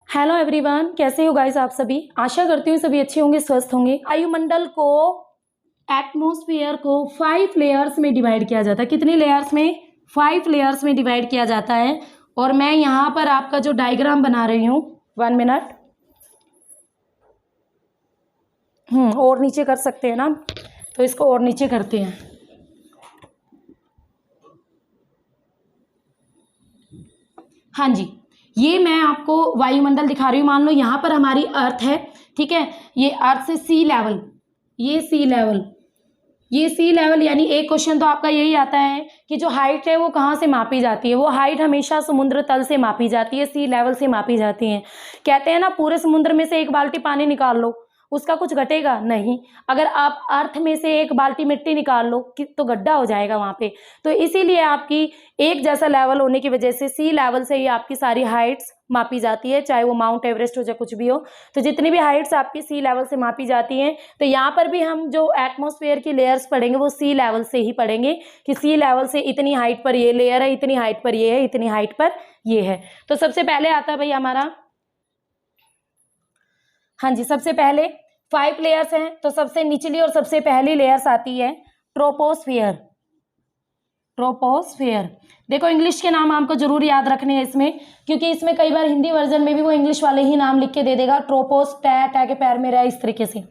Hello everyone, कैसे हो guys आप सभी। आशा करती हूँ सभी अच्छे होंगे, स्वस्थ होंगे। वायुमंडल को, एटमॉस्फेयर को 5 लेयर्स में डिवाइड किया जाता है। कितनी लेयर्स में? 5 लेयर्स में डिवाइड किया जाता है। और मैं यहाँ पर आपका जो डायग्राम बना रही हूँ, 1 मिनट। और नीचे कर सकते हैं ना, तो इसको और नीचे करते हैं। हाँ जी, ये मैं आपको वायुमंडल दिखा रही हूँ। मान लो यहाँ पर हमारी अर्थ है, ठीक है। ये अर्थ से सी लेवल, ये सी लेवल, ये सी लेवल, यानी एक क्वेश्चन तो आपका यही आता है कि जो हाइट है वो कहाँ से मापी जाती है। वो हाइट हमेशा समुद्र तल से मापी जाती है, सी लेवल से मापी जाती है। कहते हैं ना, पूरे समुद्र में से 1 बाल्टी पानी निकाल लो, उसका कुछ घटेगा नहीं। अगर आप अर्थ में से 1 बाल्टी मिट्टी निकाल लो तो गड्ढा हो जाएगा वहाँ पे। तो इसीलिए आपकी एक जैसा लेवल होने की वजह से सी लेवल से ही आपकी सारी हाइट्स मापी जाती है, चाहे वो माउंट एवरेस्ट हो चाहे कुछ भी हो। तो जितनी भी हाइट्स आपकी सी लेवल से मापी जाती हैं, तो यहाँ पर भी हम जो एटमॉस्फेयर की लेयर्स पढ़ेंगे वो सी लेवल से ही पढ़ेंगे कि सी लेवल से इतनी हाइट पर ये लेयर है, इतनी हाइट पर ये है, इतनी हाइट पर ये है। तो सबसे पहले आता है भाई हमारा, हाँ जी, सबसे पहले 5 लेयर्स हैं। तो सबसे निचली और सबसे पहली लेयर्स आती है ट्रोपोस्फियर। ट्रोपोस्फियर, देखो इंग्लिश के नाम आपको जरूर याद रखने हैं इसमें, क्योंकि इसमें कई बार हिंदी वर्जन में भी वो इंग्लिश वाले ही नाम लिख के दे देगा। ट्रोपोस, टे के पैर में रहा, इस तरीके से।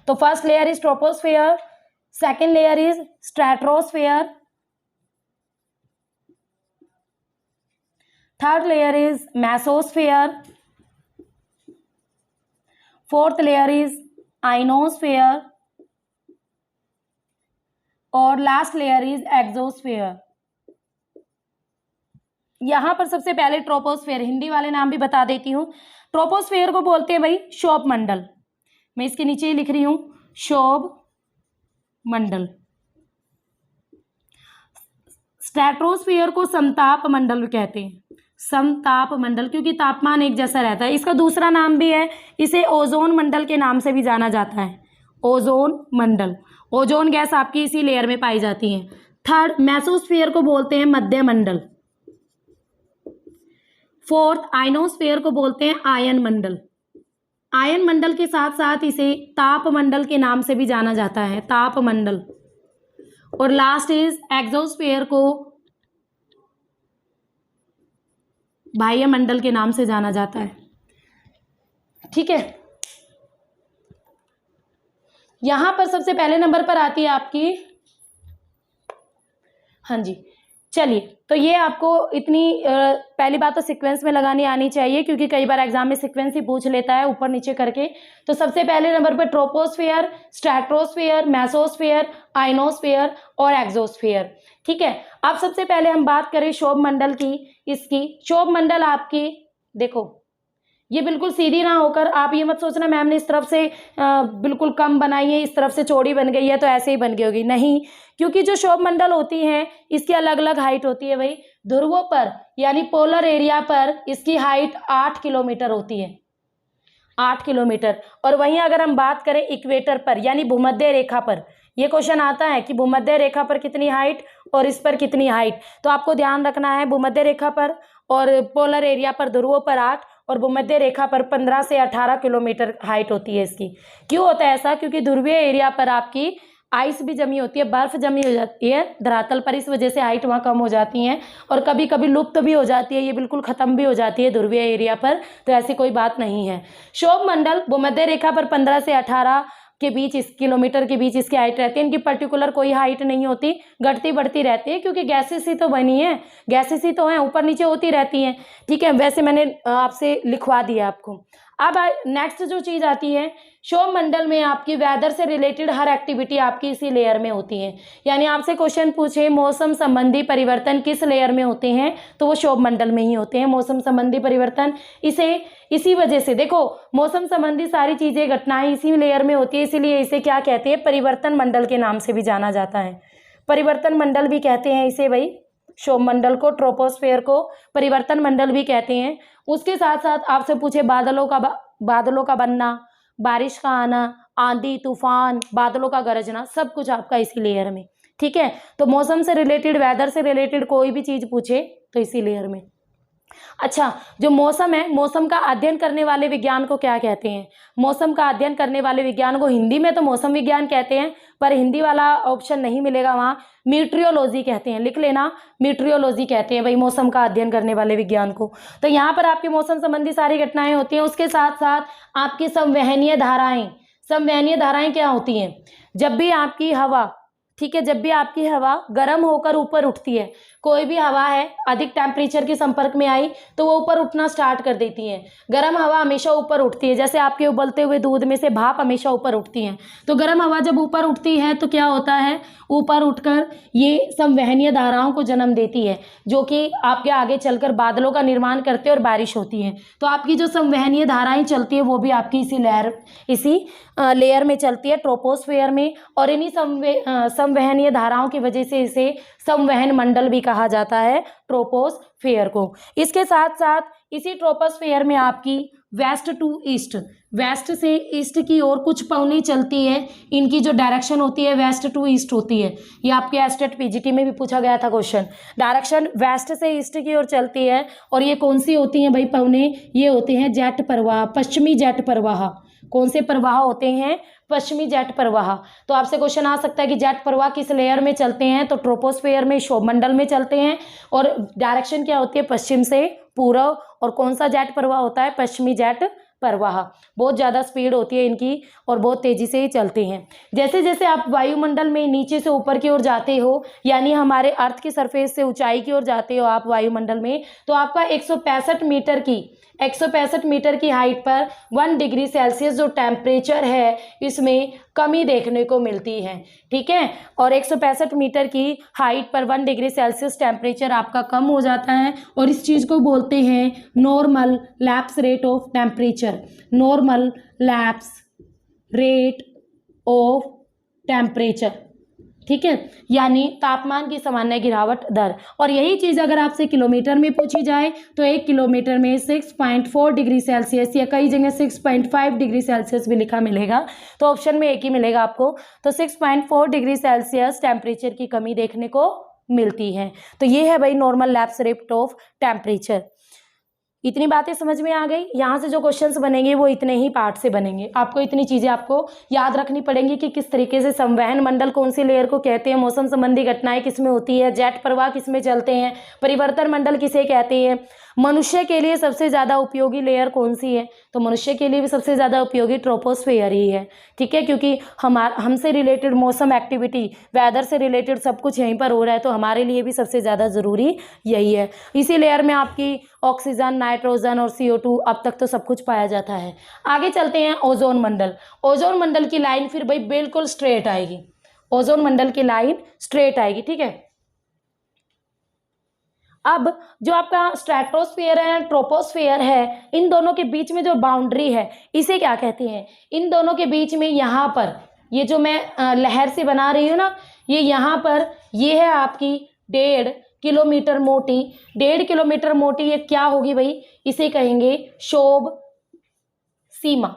तो first layer is troposphere, second layer is stratosphere, third layer is mesosphere, fourth layer is ionosphere, और लास्ट लेयर इज एक्सोस्फियर। यहां पर सबसे पहले ट्रोपोस्फियर, हिंदी वाले नाम भी बता देती हूं। ट्रोपोस्फियर को बोलते हैं भाई शोभ मंडल। मैं इसके नीचे ही लिख रही हूं, शोभ मंडल। स्ट्रेटोस्फियर को समताप मंडल कहते हैं, समताप मंडल, क्योंकि तापमान एक जैसा रहता है। इसका दूसरा नाम भी है, इसे ओजोन मंडल के नाम से भी जाना जाता है, ओजोन मंडल। ओजोन गैस आपकी इसी लेयर में पाई जाती है। थर्ड, मेसोस्फियर को बोलते हैं मध्य मंडल। फोर्थ, आइनोस्फियर को बोलते हैं आयन मंडल। आयन मंडल के साथ साथ इसे ताप मंडल के नाम से भी जाना जाता है, ताप मंडल। और लास्ट इज एक्सोस्फियर को बाह्य मंडल के नाम से जाना जाता है, ठीक है। यहां पर सबसे पहले नंबर पर आती है आपकी, हाँ जी, चलिए। तो ये आपको इतनी पहली बात तो सीक्वेंस में लगानी आनी चाहिए, क्योंकि कई बार एग्जाम में सीक्वेंस ही पूछ लेता है ऊपर नीचे करके। तो सबसे पहले नंबर पर ट्रोपोस्फियर, स्ट्रेटोस्फियर, मेसोस्फियर, आइनोस्फियर और एक्सोस्फियर, ठीक है। अब सबसे पहले हम बात करें शोभ मंडल की। इसकी शोभ मंडल आपकी, देखो ये बिल्कुल सीधी ना होकर, आप ये मत सोचना मैम ने इस तरफ से बिल्कुल कम बनाई है, इस तरफ से चौड़ी बन गई है तो ऐसे ही बन गई होगी, नहीं। क्योंकि जो शोभ मंडल होती हैं इसकी अलग अलग हाइट होती है भाई। ध्रुवों पर यानी पोलर एरिया पर इसकी हाइट 8 किलोमीटर होती है, 8 किलोमीटर। और वहीं अगर हम बात करें इक्वेटर पर यानी भूमध्य रेखा पर, ये क्वेश्चन आता है कि भूमध्य रेखा पर कितनी हाइट और इस पर कितनी हाइट। तो आपको ध्यान रखना है, भूमध्य रेखा पर और पोलर एरिया पर ध्रुवों पर 8 और भूमध्य रेखा पर 15 से 18 किलोमीटर हाइट होती है इसकी। क्यों होता है ऐसा? क्योंकि ध्रुवीय एरिया पर आपकी आइस भी जमी होती है, बर्फ जमी हो जाती है धरातल पर, इस वजह से हाइट वहाँ कम हो जाती है और कभी कभी लुप्त भी हो जाती है, ये बिल्कुल खत्म भी हो जाती है ध्रुवीय एरिया पर। तो ऐसी कोई बात नहीं है। शोभ मंडल भूमध्य रेखा पर 15 से 18 के बीच, इस किलोमीटर के बीच इसकी हाइट रहती है। इनकी पर्टिकुलर कोई हाइट नहीं होती, घटती बढ़ती रहती है, क्योंकि गैसेस ही तो बनी है, गैसेस ही तो हैं, ऊपर नीचे होती रहती हैं, ठीक है। वैसे मैंने आपसे लिखवा दिया आपको। अब नेक्स्ट जो चीज आती है, शोभ मंडल में आपकी वेदर से रिलेटेड हर एक्टिविटी आपकी इसी लेयर में होती है। यानी आपसे क्वेश्चन पूछे मौसम संबंधी परिवर्तन किस लेयर में होते हैं, तो वो शोभ मंडल में ही होते हैं, मौसम संबंधी परिवर्तन। इसी वजह से देखो, मौसम संबंधी सारी चीजें, घटनाएं इसी लेयर में होती है, इसीलिए इसे क्या कहते हैं, परिवर्तन मंडल के नाम से भी जाना जाता है। परिवर्तन मंडल भी कहते हैं इसे भाई, शोभ मंडल को, ट्रोपोस्फेयर को परिवर्तन मंडल भी कहते हैं। उसके साथ साथ आपसे पूछे बादलों का बनना, बारिश का आना, आंधी तूफान, बादलों का गरजना, सब कुछ आपका इसी लेयर में, ठीक है। तो मौसम से रिलेटेड, वेदर से रिलेटेड कोई भी चीज पूछे तो इसी लेयर में। अच्छा, जो मौसम है, मौसम का अध्ययन करने वाले विज्ञान को क्या कहते हैं? मौसम का अध्ययन करने वाले विज्ञान को हिंदी में तो मौसम विज्ञान कहते हैं, पर हिंदी वाला ऑप्शन नहीं मिलेगा वहाँ, मीटरियोलॉजी कहते हैं, लिख लेना, मीटरियोलॉजी कहते हैं भाई मौसम का अध्ययन करने वाले विज्ञान को। तो यहाँ पर आपके मौसम संबंधी सारी घटनाएं होती हैं, उसके साथ साथ आपकी संवहनीय धाराएं। संवहनीय धाराएं क्या होती हैं? जब भी आपकी हवा, ठीक है, जब भी आपकी हवा गर्म होकर ऊपर उठती है, कोई भी हवा है अधिक टेम्परेचर के संपर्क में आई तो वो ऊपर उठना स्टार्ट कर देती है। गर्म हवा हमेशा ऊपर उठती है, जैसे आपके उबलते हुए दूध में से भाप हमेशा ऊपर उठती है। तो गर्म हवा जब ऊपर उठती है तो क्या होता है, ऊपर उठकर ये संवहनीय धाराओं को जन्म देती है, जो कि आपके आगे चलकर बादलों का निर्माण करते हैं और बारिश होती है। तो आपकी जो संवहनीय धाराएं चलती है वो भी आपकी इसी लेयर में चलती है, ट्रोपोस्फेयर में। और इन्हीं संवहनीय धाराओं की वजह से इसे संवहन मंडल भी कहा जाता है, ट्रोपोस्फेयर को। इसके साथ साथ इसी ट्रोपोस्फेयर में आपकी वेस्ट टू ईस्ट, वेस्ट से ईस्ट की ओर कुछ पवनी चलती है, इनकी जो डायरेक्शन होती है वेस्ट टू ईस्ट होती है। ये आपके एस्टेट पीजीटी में भी पूछा गया था क्वेश्चन, डायरेक्शन वेस्ट से ईस्ट की ओर चलती है। और ये कौन सी होती हैं भाई पवने? ये होते हैं जेट प्रवाह, पश्चिमी जेट प्रवाह। कौन से प्रवाह होते हैं? पश्चिमी जेट प्रवाह। तो आपसे क्वेश्चन आ सकता है कि जेट प्रवाह किस लेयर में चलते हैं? तो ट्रोपोस्फेयर में, क्षोभमंडल में चलते हैं। और डायरेक्शन क्या होती है? पश्चिम से पूर्व। और कौन सा जेट प्रवाह होता है? पश्चिमी जेट प्रवाह। बहुत ज़्यादा स्पीड होती है इनकी और बहुत तेज़ी से ही चलते हैं। जैसे जैसे आप वायुमंडल में नीचे से ऊपर की ओर जाते हो, यानी हमारे अर्थ की सरफेस से ऊंचाई की ओर जाते हो आप वायुमंडल में, तो आपका 165 मीटर की हाइट पर 1 डिग्री सेल्सियस जो टेम्परेचर है इसमें कमी देखने को मिलती है, ठीक है। और 165 मीटर की हाइट पर 1 डिग्री सेल्सियस टेम्परेचर आपका कम हो जाता है और इस चीज़ को बोलते हैं normal lapse rate of temperature. Normal lapse rate of temperature, ठीक है, यानी तापमान की सामान्य गिरावट दर। और यही चीज़ अगर आपसे किलोमीटर में पूछी जाए तो 1 किलोमीटर में 6.4 डिग्री सेल्सियस या कई जगह 6.5 डिग्री सेल्सियस भी लिखा मिलेगा, तो ऑप्शन में एक ही मिलेगा आपको। तो 6.4 डिग्री सेल्सियस टेम्परेचर की कमी देखने को मिलती है। तो ये है भाई normal lapse rate of temperature. इतनी बातें समझ में आ गई। यहाँ से जो क्वेश्चंस बनेंगे वो इतने ही पार्ट से बनेंगे। आपको इतनी चीज़ें आपको याद रखनी पड़ेंगी कि किस तरीके से संवहन मंडल कौन सी लेयर को कहते हैं, मौसम संबंधी घटनाएं किस में होती है, जेट प्रवाह किस में चलते हैं, परिवर्तन मंडल किसे कहते हैं, मनुष्य के लिए सबसे ज़्यादा उपयोगी लेयर कौन सी है। तो मनुष्य के लिए भी सबसे ज़्यादा उपयोगी ट्रोपोस्फेयर ही है, ठीक है, क्योंकि हमसे रिलेटेड मौसम एक्टिविटी, वेदर से रिलेटेड सब कुछ यहीं पर हो रहा है, तो हमारे लिए भी सबसे ज़्यादा ज़रूरी यही है। इसी लेयर में आपकी ऑक्सीजन, नाइट्रोजन और CO2 अब तक तो सब कुछ पाया जाता है। आगे चलते हैं ओजोन मंडल। ओजोन मंडल की लाइन फिर भाई बिल्कुल स्ट्रेट आएगी, ओजोन मंडल की लाइन स्ट्रेट आएगी, ठीक है। अब जो आपका स्ट्रेटोस्फेयर है, ट्रोपोस्फेयर है, इन दोनों के बीच में जो बाउंड्री है इसे क्या कहते हैं? इन दोनों के बीच में यहाँ पर ये जो मैं लहर से बना रही हूँ ना, ये यहाँ पर ये है आपकी 1.5 किलोमीटर मोटी। 1.5 किलोमीटर मोटी ये क्या होगी भाई? इसे कहेंगे क्षोभ सीमा,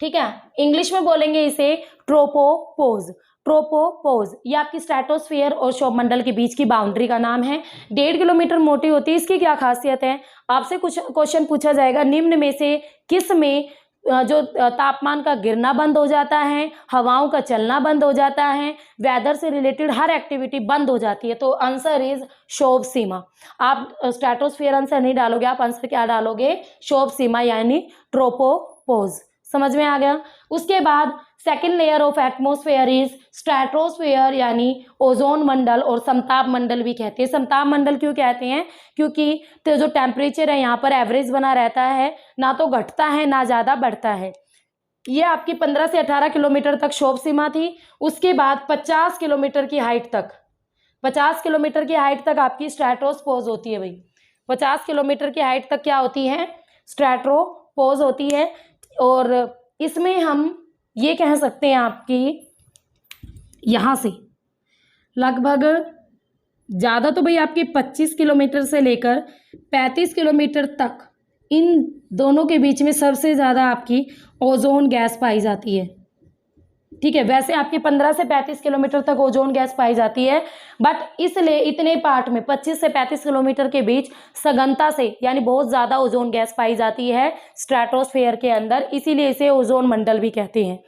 ठीक है। इंग्लिश में बोलेंगे इसे ट्रोपोपोज। ट्रोपोपोज ये आपकी स्ट्रेटोस्फेयर और क्षोभमंडल के बीच की बाउंड्री का नाम है। 1.5 किलोमीटर मोटी होती है। इसकी क्या खासियत है? आपसे कुछ क्वेश्चन पूछा जाएगा, निम्न में से किस में जो तापमान का गिरना बंद हो जाता है, हवाओं का चलना बंद हो जाता है, वेदर से रिलेटेड हर एक्टिविटी बंद हो जाती है? तो आंसर इज क्षोभ सीमा। आप स्ट्रेटोस्फेयर आंसर नहीं डालोगे, आप आंसर क्या डालोगे? क्षोभ सीमा यानी ट्रोपोपोज। समझ में आ गया। उसके बाद second layer of atmosphere is stratosphere यानी ओजोन मंडल और समताप मंडल भी कहते हैं। समताप मंडल क्यों कहते हैं? क्योंकि तो जो टेम्परेचर है यहाँ पर एवरेज बना रहता है, ना तो घटता है ना ज़्यादा बढ़ता है। ये आपकी 15 से 18 किलोमीटर तक क्षोभ सीमा थी। उसके बाद 50 किलोमीटर की हाइट तक, 50 किलोमीटर की हाइट तक आपकी स्ट्रेटोपोज होती है भाई। 50 किलोमीटर की हाइट तक क्या होती है? स्ट्रेटोपोज होती है। और इसमें हम ये कह सकते हैं आपकी यहाँ से लगभग ज़्यादा तो भाई आपके 25 किलोमीटर से लेकर 35 किलोमीटर तक इन दोनों के बीच में सबसे ज़्यादा आपकी ओजोन गैस पाई जाती है। ठीक है, वैसे आपके 15 से 35 किलोमीटर तक ओजोन गैस पाई जाती है, बट इसलिए इतने पार्ट में 25 से 35 किलोमीटर के बीच सघनता से यानी बहुत ज़्यादा ओजोन गैस पाई जाती है स्ट्रेटोस्फेयर के अंदर, इसीलिए इसे ओजोन मंडल भी कहते हैं।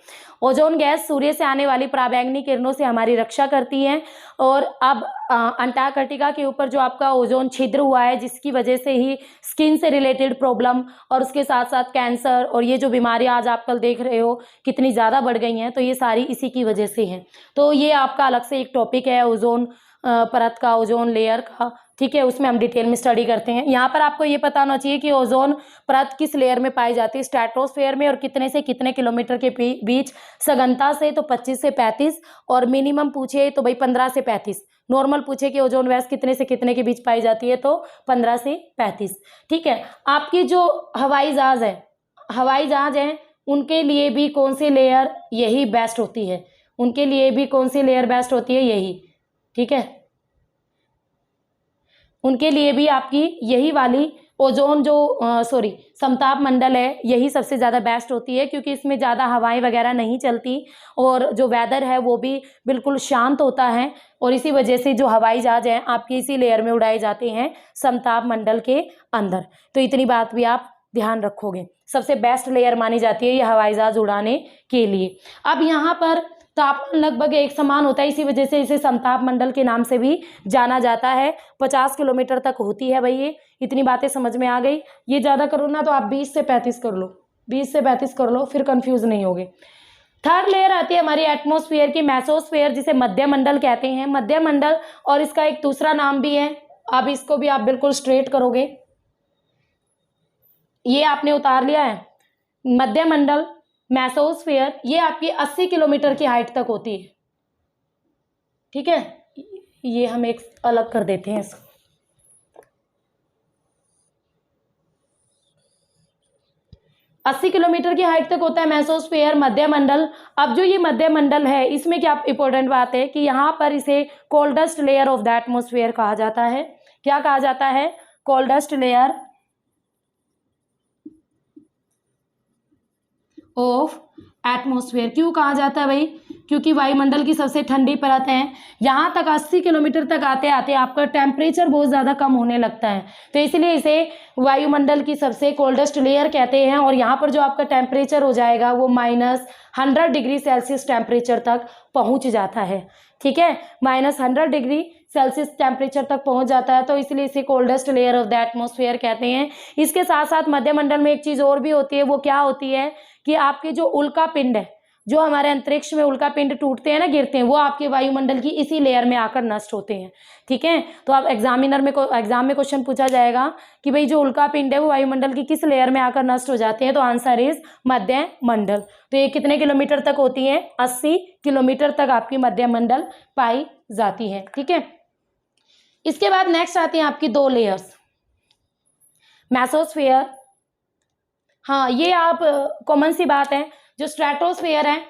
ओजोन गैस सूर्य से आने वाली पराबैंगनी किरणों से हमारी रक्षा करती है। और अब अंटार्कटिका के ऊपर जो आपका ओजोन छिद्र हुआ है, जिसकी वजह से ही स्किन से रिलेटेड प्रॉब्लम और उसके साथ साथ कैंसर और ये जो बीमारियां आज आप कल देख रहे हो कितनी ज़्यादा बढ़ गई हैं, तो ये सारी इसी की वजह से हैं। तो ये आपका अलग से एक टॉपिक है ओजोन परत का, ओजोन लेयर का, ठीक है, उसमें हम डिटेल में स्टडी करते हैं। यहाँ पर आपको ये पता होना चाहिए कि ओजोन परत किस लेयर में पाई जाती है, स्ट्रेटोस्फेयर में, और कितने से कितने किलोमीटर के बीच सघनता से तो 25 से 35, और मिनिमम पूछे तो भाई 15 से 35। नॉर्मल पूछे कि ओजोन गैस कितने से कितने के बीच पाई जाती है तो 15 से 35। ठीक है, आपकी जो हवाई जहाज है उनके लिए भी कौन सी लेयर यही बेस्ट होती है, उनके लिए भी कौन सी लेयर बेस्ट होती है, यही। ठीक है, उनके लिए भी आपकी यही वाली ओजोन जो समताप मंडल है यही सबसे ज़्यादा बेस्ट होती है, क्योंकि इसमें ज़्यादा हवाएं वगैरह नहीं चलती और जो वेदर है वो भी बिल्कुल शांत होता है, और इसी वजह से जो हवाई जहाज हैं आपकी इसी लेयर में उड़ाए जाते हैं समताप मंडल के अंदर। तो इतनी बात भी आप ध्यान रखोगे, सबसे बेस्ट लेयर मानी जाती है ये हवाई जहाज उड़ाने के लिए। अब यहाँ पर तापमान लगभग एक समान होता है, इसी वजह से इसे समताप मंडल के नाम से भी जाना जाता है। 50 किलोमीटर तक होती है भाई, ये इतनी बातें समझ में आ गई। ये ज़्यादा करो ना तो आप 20 से 35 कर लो, 20 से 35 कर लो, फिर कंफ्यूज नहीं होगे। थर्ड लेयर आती है हमारी एटमॉस्फेयर की, मेसोस्फेयर, जिसे मध्य मंडल कहते हैं। मध्य मंडल, और इसका एक दूसरा नाम भी है, अब इसको भी आप बिल्कुल स्ट्रेट करोगे, ये आपने उतार लिया है मध्य मंडल, मेसोस्फेयर, ये आपकी 80 किलोमीटर की हाइट तक होती है। ठीक है, ये हम एक अलग कर देते हैं इसको। 80 किलोमीटर की हाइट तक होता है मेसोस्फेयर, मध्य मंडल। अब जो ये मध्य मंडल है इसमें क्या इंपॉर्टेंट बात है कि यहाँ पर इसे coldest layer of the atmosphere कहा जाता है। क्या कहा जाता है? Coldest layer of atmosphere. क्यों कहा जाता है भाई? क्योंकि वायुमंडल की सबसे ठंडी परत है। यहाँ तक 80 किलोमीटर तक आते आते आपका टेम्परेचर बहुत ज़्यादा कम होने लगता है, तो इसलिए इसे वायुमंडल की सबसे कोल्डेस्ट लेयर कहते हैं। और यहाँ पर जो आपका टेम्परेचर हो जाएगा वो -100 डिग्री सेल्सियस टेम्परेचर तक पहुँच जाता है। ठीक है, -100 डिग्री सेल्सियस टेम्परेचर तक पहुंच जाता है, तो इसलिए इसे coldest layer of the atmosphere कहते हैं। इसके साथ साथ मध्य मंडल में एक चीज़ और भी होती है, वो क्या होती है कि आपके जो उल्का पिंड है, जो हमारे अंतरिक्ष में उल्का पिंड टूटते हैं ना, गिरते हैं, वो आपके वायुमंडल की इसी लेयर में आकर नष्ट होते हैं। ठीक है, तो आप एग्जाम में क्वेश्चन पूछा जाएगा कि भाई जो उल्का पिंड है वो वायुमंडल की किस लेयर में आकर नष्ट हो जाते हैं, तो आंसर इज मध्य मंडल। तो ये कितने किलोमीटर तक होती है? 80 किलोमीटर तक आपकी मध्य मंडल पाई जाती है। ठीक है, इसके बाद नेक्स्ट आती हैं आपकी 2 लेयर्स, मेसोस्फेयर। हाँ, ये आप कॉमन सी बात है, जो स्ट्रेटोस्फेयर है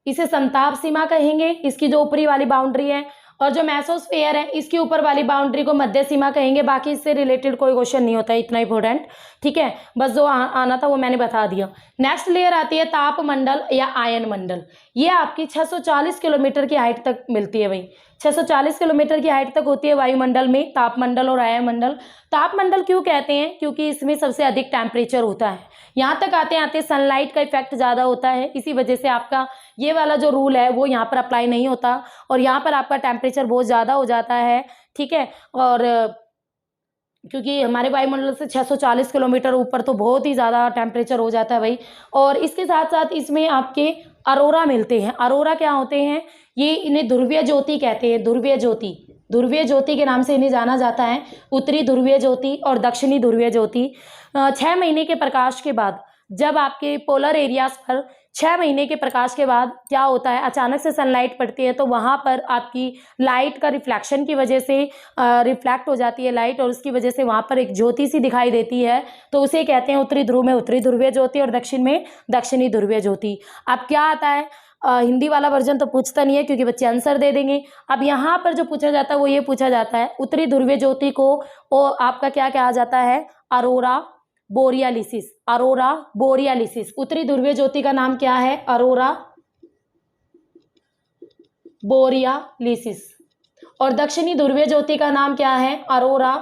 इसे समताप सीमा कहेंगे, इसकी जो ऊपरी वाली बाउंड्री है, और जो मेसोस्फेयर है इसकी ऊपर वाली बाउंड्री को मध्य सीमा कहेंगे। बाकी इससे रिलेटेड कोई क्वेश्चन नहीं होता है इतना इंपॉर्टेंट। ठीक है, बस जो आना था वो मैंने बता दिया। नेक्स्ट लेयर आती है ताप मंडल या आयन मंडल। ये आपकी 640 किलोमीटर की हाइट तक मिलती है भाई, 640 किलोमीटर की हाइट तक होती है वायुमंडल में तापमंडल और आयन मंडल। तापमंडल क्यों कहते हैं? क्योंकि इसमें सबसे अधिक टेम्परेचर होता है। यहाँ तक आते आते सनलाइट का इफेक्ट ज़्यादा होता है, इसी वजह से आपका ये वाला जो रूल है वो यहाँ पर अप्लाई नहीं होता, और यहाँ पर आपका टेम्परेचर बहुत ज़्यादा हो जाता है। ठीक है, और क्योंकि हमारे वायुमंडल से 640 किलोमीटर ऊपर तो बहुत ही ज़्यादा टेम्परेचर हो जाता है भाई। और इसके साथ साथ इसमें आपके अरोरा मिलते हैं। अरोरा क्या होते हैं? ये इन्हें ध्रुवीय ज्योति कहते हैं, ध्रुवीय ज्योति। ध्रुवीय ज्योति के नाम से इन्हें जाना जाता है, उत्तरी ध्रुवीय ज्योति और दक्षिणी ध्रुवीय ज्योति। 6 महीने के प्रकाश के बाद, जब आपके पोलर एरियाज पर 6 महीने के प्रकाश के बाद क्या होता है, अचानक से सनलाइट पड़ती है, तो वहाँ पर आपकी लाइट का रिफ्लेक्शन की वजह से रिफ्लेक्ट हो जाती है लाइट, और उसकी वजह से वहाँ पर एक ज्योति सी दिखाई देती है, तो उसे कहते हैं उत्तरी ध्रुव में उत्तरी ध्रुवीय ज्योति और दक्षिण में दक्षिणी ध्रुवीय ज्योति। अब क्या आता है, हिंदी वाला वर्जन तो पूछता नहीं है क्योंकि बच्चे आंसर दे देंगे। अब यहाँ पर जो पूछा जाता है वो ये पूछा जाता है, उत्तरी ध्रुवीय ज्योति को आपका क्या कहा जाता है? अरोरा बोरियालिसिस। अरोरा बोरियालिसिस, उत्तरी ध्रुवीय ज्योति का नाम क्या है? अरोरा बोरियालिसिस। और दक्षिणी ध्रुवीय ज्योति का नाम क्या है? अरोरा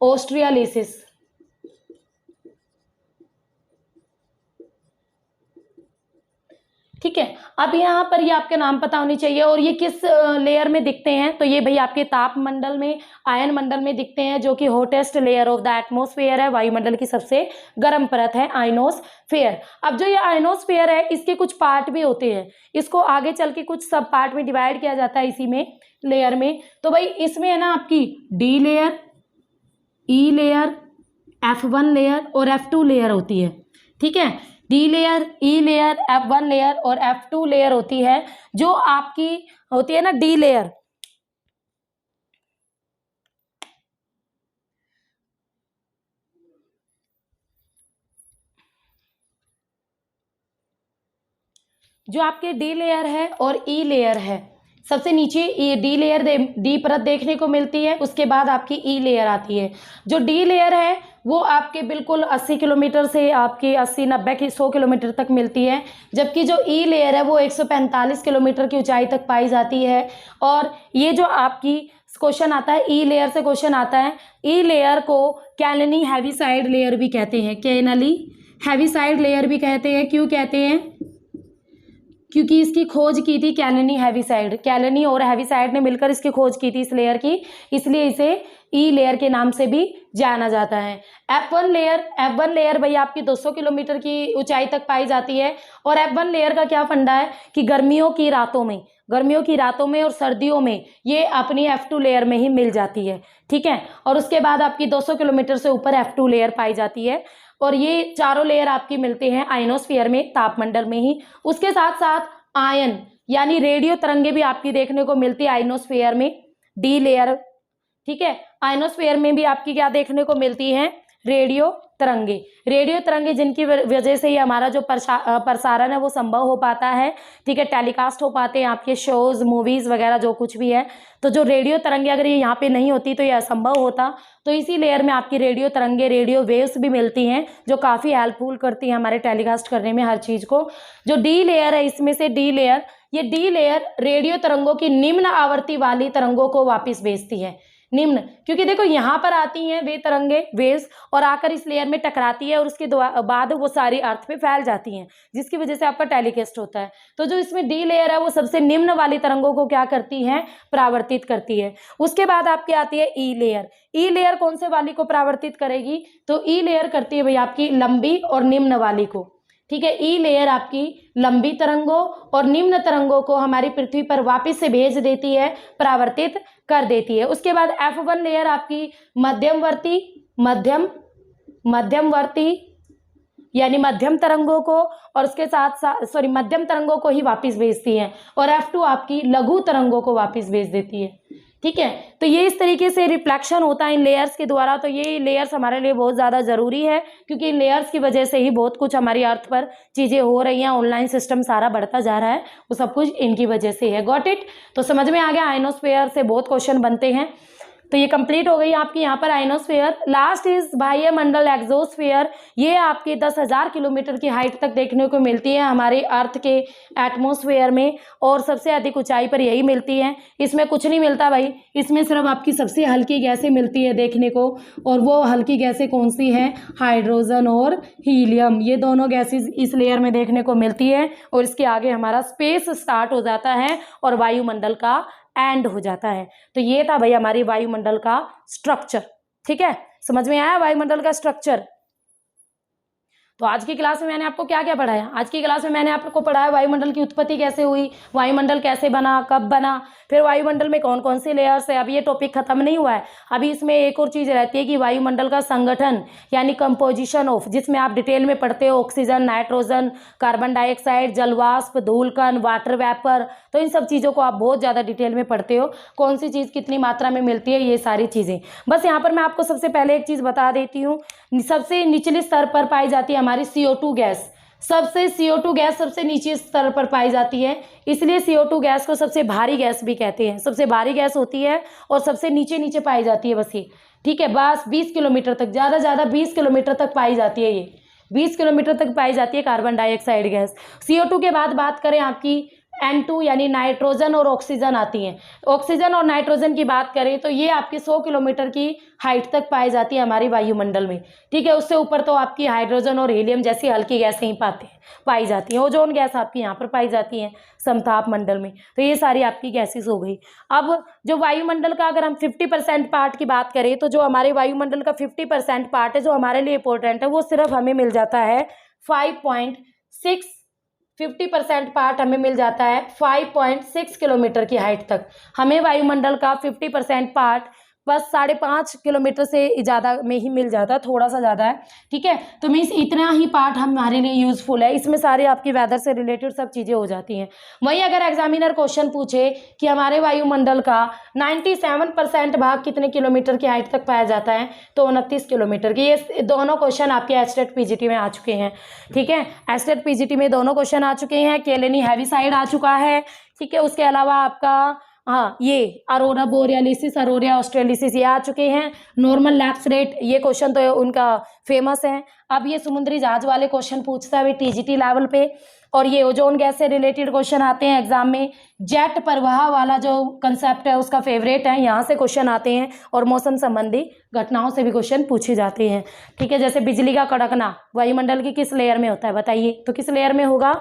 ऑस्ट्रियालिसिस। ठीक है, अब यहाँ पर ये आपके नाम पता होनी चाहिए। और ये किस लेयर में दिखते हैं? तो ये भाई आपके ताप मंडल में, आयन मंडल में दिखते हैं, जो कि hottest layer of the atmosphere है, वायुमंडल की सबसे गर्म परत है आयनोस्फेयर। अब जो ये आयनोस्फेयर है, इसके कुछ पार्ट भी होते हैं, इसको आगे चल के कुछ सब पार्ट में डिवाइड किया जाता है इसी में, लेयर में। तो भाई इसमें है ना आपकी डी लेयर, ई लेयर, F1 लेयर और F2 लेयर होती है। ठीक है, डी लेयर, ई लेयर, F1 लेयर और F2 लेयर होती है। जो आपकी होती है ना डी लेयर, जो आपके डी लेयर है और ई लेयर है, सबसे नीचे ये डी लेयर, डी परत देखने को मिलती है, उसके बाद आपकी ई लेयर आती है। जो डी लेयर है वो आपके बिल्कुल 80 किलोमीटर से आपकी 80, 90 की 100 किलोमीटर तक मिलती है, जबकि जो ई लेयर है वो 145 किलोमीटर की ऊंचाई तक पाई जाती है। और ये जो आपकी क्वेश्चन आता है, ई लेयर से क्वेश्चन आता है, ई लेयर को कैलनी हेविसाइड लेयर भी कहते हैं, कैनली हेविसाइड लेयर भी कहते हैं। क्यों कहते हैं? क्योंकि इसकी खोज की थी कैलनी हेविसाइड, कैलनी और हेविसाइड ने मिलकर इसकी खोज की थी इस लेयर की, इसलिए इसे ई लेयर के नाम से भी जाना जाता है। F1 लेयर, F1 लेयर भाई आपकी 200 किलोमीटर की ऊंचाई तक पाई जाती है। और F1 लेयर का क्या फंडा है कि गर्मियों की रातों में और सर्दियों में ये अपनी F2 लेयर में ही मिल जाती है। ठीक है, और उसके बाद आपकी 200 किलोमीटर से ऊपर F2 लेयर पाई जाती है। और ये चारों लेयर आपकी मिलते हैं आयनोस्फीयर में, तापमंडल में ही। उसके साथ साथ आयन यानी रेडियो तरंगे भी आपकी देखने को मिलती है आयनोस्फीयर में, डी लेयर। ठीक है, आयनोस्फीयर में भी आपकी क्या देखने को मिलती है? रेडियो तरंगे, जिनकी वजह से ये हमारा जो प्रसारण है वो संभव हो पाता है। ठीक है, टेलीकास्ट हो पाते हैं आपके शोज, मूवीज वगैरह जो कुछ भी है। तो जो रेडियो तरंगे अगर ये यहाँ पे नहीं होती तो ये असंभव होता। तो इसी लेयर में आपकी रेडियो तरंगे, रेडियो वेव्स भी मिलती हैं, जो काफ़ी हेल्पफुल करती हैं हमारे टेलीकास्ट करने में हर चीज़ को। जो डी लेयर है, इसमें से डी लेयर, ये डी लेयर रेडियो तरंगों की निम्न आवृत्ति वाली तरंगों को वापस भेजती है। निम्न, क्योंकि देखो यहाँ पर आती हैं वे तरंगे, वेव्स, और आकर इस लेयर में टकराती है और उसके बाद वो सारी अर्थ पे फैल जाती हैं, जिसकी वजह से आपका टेलीकास्ट होता है। तो जो इसमें डी लेयर है वो सबसे निम्न वाली तरंगों को क्या करती है? परावर्तित करती है। उसके बाद आपकी आती है ई लेयर। ई लेयर कौन से वाली को परावर्तित करेगी? तो ई लेयर करती है भाई आपकी लंबी और निम्न वाली को। ठीक है, ई लेयर आपकी लंबी तरंगों और निम्न तरंगों को हमारी पृथ्वी पर वापस से भेज देती है, परावर्तित कर देती है। उसके बाद F1 लेयर आपकी मध्यमवर्ती यानी मध्यम तरंगों को, और उसके साथ मध्यम तरंगों को ही वापस भेजती है। और F2 आपकी लघु तरंगों को वापस भेज देती है। ठीक है, तो ये इस तरीके से रिफ्लेक्शन होता है इन लेयर्स के द्वारा। तो ये लेयर्स हमारे लिए बहुत ज़्यादा ज़रूरी है, क्योंकि इन लेयर्स की वजह से ही बहुत कुछ हमारी अर्थ पर चीज़ें हो रही हैं, ऑनलाइन सिस्टम सारा बढ़ता जा रहा है, वो सब कुछ इनकी वजह से है। Got it? तो समझ में आ गया, आयनोस्फीयर से बहुत क्वेश्चन बनते हैं। तो ये कंप्लीट हो गई आपकी यहाँ पर आयनोस्फीयर। लास्ट इज बाह्य मंडल, एक्सोस्फीयर। ये आपके 10,000 किलोमीटर की हाइट तक देखने को मिलती है हमारे अर्थ के एटमॉस्फेयर में, और सबसे अधिक ऊंचाई पर यही मिलती है। इसमें कुछ नहीं मिलता भाई, इसमें सिर्फ आपकी सबसे हल्की गैसें मिलती है देखने को, और वो हल्की गैसें कौन सी हैं? हाइड्रोजन और हीलियम। ये दोनों गैसेज इस लेयर में देखने को मिलती है, और इसके आगे हमारा स्पेस स्टार्ट हो जाता है और वायुमंडल का एंड हो जाता है। तो ये था भाई हमारी वायुमंडल का स्ट्रक्चर। ठीक है, समझ में आया वायुमंडल का स्ट्रक्चर? तो आज की क्लास में मैंने आपको क्या क्या पढ़ाया? आज की क्लास में मैंने आपको पढ़ाया वायुमंडल की उत्पत्ति कैसे हुई, वायुमंडल कैसे बना, कब बना, फिर वायुमंडल में कौन कौन से लेयर्स है। अभी ये टॉपिक खत्म नहीं हुआ है, अभी इसमें एक और चीज़ रहती है कि वायुमंडल का संगठन यानी कंपोजिशन ऑफ, जिसमें आप डिटेल में पढ़ते हो ऑक्सीजन, नाइट्रोजन, कार्बन डाइऑक्साइड, जलवाष्प, धूलकण, वाटर वेपर। तो इन सब चीज़ों को आप बहुत ज़्यादा डिटेल में पढ़ते हो, कौन सी चीज़ कितनी मात्रा में मिलती है, ये सारी चीज़ें। बस यहाँ पर मैं आपको सबसे पहले एक चीज़ बता देती हूँ, सबसे निचले स्तर पर पाई जाती है हमारी CO2 गैस। CO2 गैस सबसे नीचे स्तर पर पाई जाती है, इसलिए CO2 गैस को सबसे भारी गैस भी कहते हैं। सबसे भारी गैस होती है और सबसे नीचे नीचे पाई जाती है बस ये। ठीक है, बस 20 किलोमीटर तक, ज़्यादा 20 किलोमीटर तक पाई जाती है, ये 20 किलोमीटर तक पाई जाती है कार्बन डाइऑक्साइड गैस। CO2 के बाद बात करें आपकी N2 यानी नाइट्रोजन और ऑक्सीजन आती हैं। ऑक्सीजन और नाइट्रोजन की बात करें तो ये आपकी 100 किलोमीटर की हाइट तक पाई जाती है हमारी वायुमंडल में, ठीक है। उससे ऊपर तो आपकी हाइड्रोजन और हीलियम जैसी हल्की गैसें ही पाई जाती हैं। ओजोन गैस आपकी यहाँ पर पाई जाती है समताप मंडल में। तो ये सारी आपकी गैसेस हो गई। अब जो वायुमंडल का अगर हम 50% पार्ट की बात करें तो जो हमारे वायुमंडल का 50% पार्ट है जो हमारे लिए इंपॉर्टेंट है वो सिर्फ हमें मिल जाता है 50% पार्ट हमें मिल जाता है 5.6 किलोमीटर की हाइट तक। हमें वायुमंडल का 50% पार्ट बस 5.5 किलोमीटर से ज़्यादा में ही मिल जाता है, थोड़ा सा ज़्यादा है, ठीक है। तो मीन्स इतना ही पार्ट हमारे लिए यूज़फुल है। इसमें सारे आपकी वेदर से रिलेटेड सब चीज़ें हो जाती हैं। वहीं अगर एग्जामिनर क्वेश्चन पूछे कि हमारे वायुमंडल का 97% भाग कितने किलोमीटर की हाइट तक पाया जाता है तो 29 किलोमीटर की। ये दोनों क्वेश्चन आपके एस्टेट पीजीटी में आ चुके हैं, ठीक है। एस्टेट पीजीटी में दोनों क्वेश्चन आ चुके हैं। केलेनी हैवीसाइड आ चुका है, ठीक है। उसके अलावा आपका ये अरोरा बोरियालिसिस, अरोरा ऑस्ट्रेलिसिस ये आ चुके हैं। नॉर्मल लैप्स रेट ये क्वेश्चन तो उनका फेमस है। अब ये समुद्री जहाज वाले क्वेश्चन पूछता है टीजीटी लेवल पे, और ये ओजोन गैस से रिलेटेड क्वेश्चन आते हैं एग्जाम में। जेट प्रवाह वाला जो कंसेप्ट है उसका फेवरेट है, यहाँ से क्वेश्चन आते हैं। और मौसम संबंधी घटनाओं से भी क्वेश्चन पूछे जाते हैं, ठीक है। जैसे बिजली का कड़कना वायुमंडल की किस लेयर में होता है बताइए, तो किस लेयर में होगा,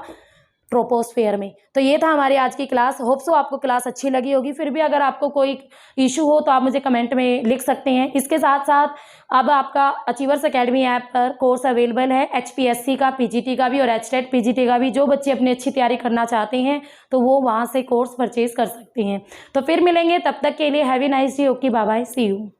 ट्रोपोस्फेयर में। तो ये था हमारी आज की क्लास। होप सो आपको क्लास अच्छी लगी होगी। फिर भी अगर आपको कोई इशू हो तो आप मुझे कमेंट में लिख सकते हैं। इसके साथ साथ अब आपका अचीवर्स एकेडमी ऐप पर कोर्स अवेलेबल है HPSC का, PGT का भी और HTET PGT का भी। जो बच्चे अपनी अच्छी तैयारी करना चाहते हैं तो वो वहाँ से कोर्स परचेज कर सकते हैं। तो फिर मिलेंगे, तब तक के लिए have a nice day. Okay, bye bye, see you.